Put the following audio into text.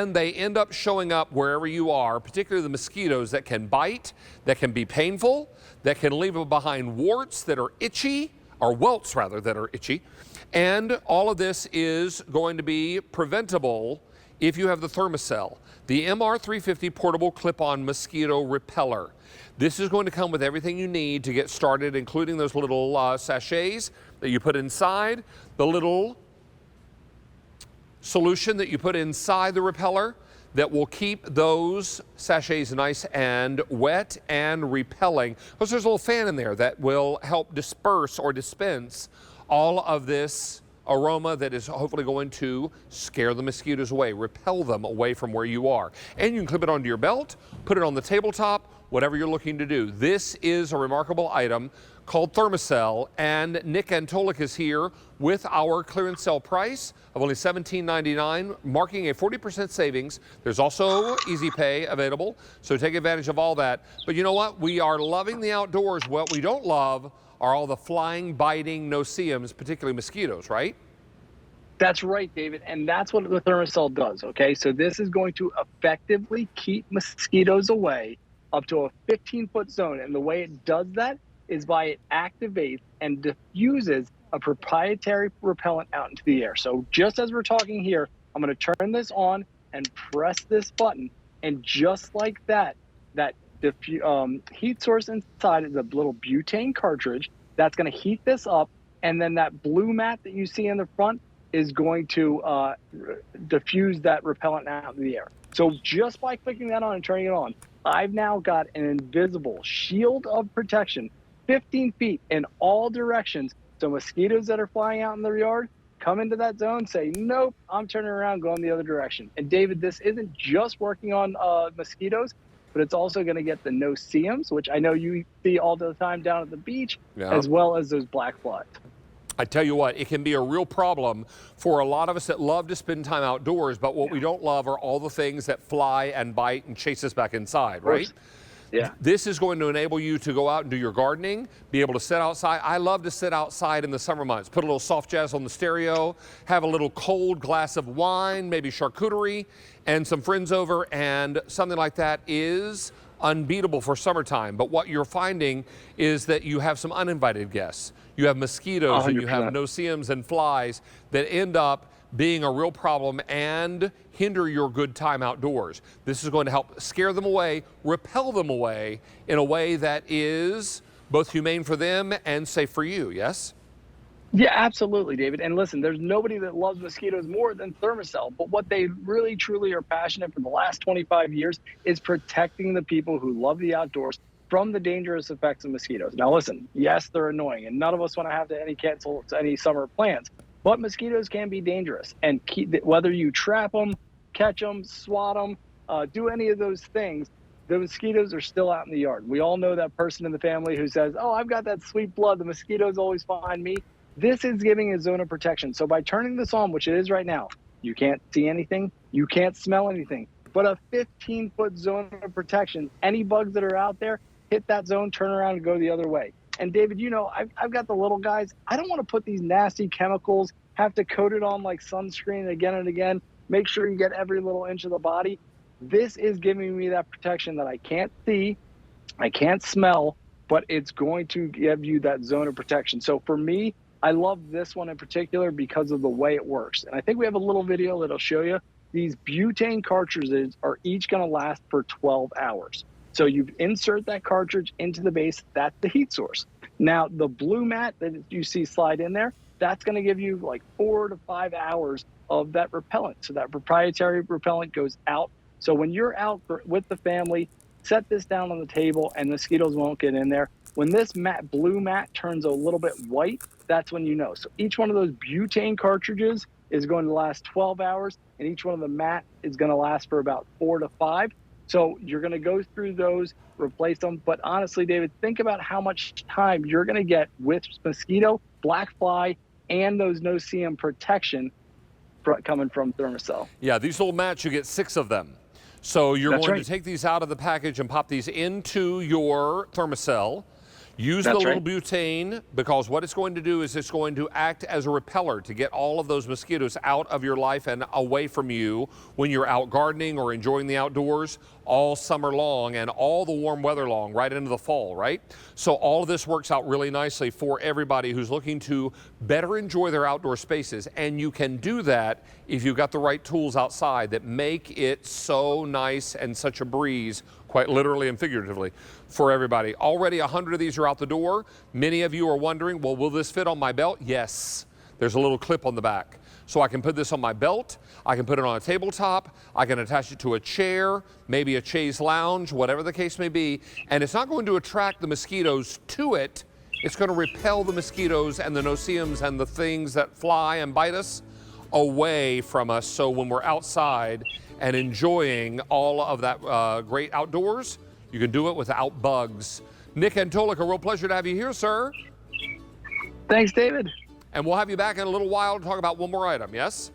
and they end up showing up wherever you are, particularly the mosquitoes that can bite, that can be painful, that can leave behind warts that are itchy, or welts rather, that are itchy. And all of this is going to be preventable if you have the Thermacell, the MR350 portable clip-on mosquito repeller. This is going to come with everything you need to get started, including those little sachets that you put inside, the little solution that you put inside the repeller that will keep those sachets nice and wet and repelling. Because there's a little fan in there that will help disperse or dispense all of this aroma that is hopefully going to scare the mosquitoes away, repel them away from where you are. And you can clip it onto your belt, put it on the tabletop, whatever you're looking to do. This is a remarkable item called Thermacell, and Nick Antolik is here with our clearance sale price of only $17.99, marking a 40% savings. There's also Easy Pay available, so take advantage of all that. But you know what? We are loving the outdoors. What we don't love are all the flying, biting no-see-ums, particularly mosquitoes, right? That's right, David, and that's what the Thermacell does, okay? So this is going to effectively keep mosquitoes away up to a 15-foot zone, and the way it does that is by it activates and diffuses a proprietary repellent out into the air. So just as we're talking here, I'm going to turn this on and press this button, and just like that, that heat source inside is a little butane cartridge that's going to heat this up, and then that blue mat that you see in the front is going to diffuse that repellent out in the air. So just by clicking that on and turning it on, I've now got an invisible shield of protection 15 feet in all directions. So mosquitoes that are flying out in their yard come into that zone, say, nope, I'm turning around, going the other direction. And David, this isn't just working on mosquitoes, but it's also going to get the no-see-ums, which I know you see all the time down at the beach, as well as those black flies. I tell you what, it can be a real problem for a lot of us that love to spend time outdoors, but what we don't love are all the things that fly and bite and chase us back inside, right? Yeah. This is going to enable you to go out and do your gardening, be able to sit outside. I love to sit outside in the summer months, put a little soft jazz on the stereo, have a little cold glass of wine, maybe charcuterie, and some friends over, and something like that is unbeatable for summertime. But what you're finding is that you have some uninvited guests. You have mosquitoes 100%. and you have no-see-ums and flies that end up being a real problem and hinder your good time outdoors. This is going to help scare them away, repel them away in a way that is both humane for them and safe for you, yes? Yeah, absolutely, David. And listen, there's nobody that loves mosquitoes more than Thermacell, but what they really, truly are passionate for the last 25 years is protecting the people who love the outdoors from the dangerous effects of mosquitoes. Now, listen, yes, they're annoying, and none of us want to have to cancel any summer plans, but mosquitoes can be dangerous. And whether you trap them, catch them, swat them, do any of those things, the mosquitoes are still out in the yard. We all know that person in the family who says, oh, I've got that sweet blood, the mosquitoes always find me. This is giving a zone of protection. So by turning this on, which it is right now, you can't see anything, you can't smell anything, but a 15-foot zone of protection. Any bugs that are out there, hit that zone, turn around and go the other way. And David, you know, I've got the little guys. I don't want to put these nasty chemicals, have to coat it on like sunscreen again and again, make sure you get every little inch of the body. This is giving me that protection that I can't see, I can't smell, but it's going to give you that zone of protection. So for me, I love this one in particular because of the way it works. And I think we have a little video that'll show you. These butane cartridges are each going to last for 12 hours. So you insert that cartridge into the base, that's the heat source. Now, the blue mat that you see slide in there, that's going to give you like 4 to 5 hours of that repellent. So that proprietary repellent goes out. So when you're out with the family, set this down on the table and mosquitoes won't get in there. When this blue mat turns a little bit white, that's when you know. So each one of those butane cartridges is going to last 12 hours, and each one of the mat is going to last for about 4 to 5. So you're going to go through those, replace them. But honestly, David, think about how much time you're going to get with mosquito, black fly, and those no-see-um protection coming from Thermacell. Yeah, these little mats, you get 6 of them. So you're going to take these out of the package and pop these into your Thermacell. Use the That's little right. butane, because what it's going to do is it's going to act as a repeller to get all of those mosquitoes out of your life and away from you when you're out gardening or enjoying the outdoors all summer long and all the warm weather long, right into the fall, right? So all of this works out really nicely for everybody who's looking to better enjoy their outdoor spaces. And you can do that if you've got the right tools outside that make it so nice and such a breeze, quite literally and figuratively, for everybody. Already 100 of these are out the door. Many of you are wondering, well, will this fit on my belt? Yes. There's a little clip on the back. So I can put this on my belt, I can put it on a tabletop, I can attach it to a chair, maybe a chaise lounge, whatever the case may be, and it's not going to attract the mosquitoes to it. It's going to repel the mosquitoes and the no-see-ums and the things that fly and bite us away from us. So when we're outside and enjoying all of that great outdoors, you can do it without bugs. Nick Antolik, a real pleasure to have you here, sir. Thanks, David. And we'll have you back in a little while to talk about one more item, yes?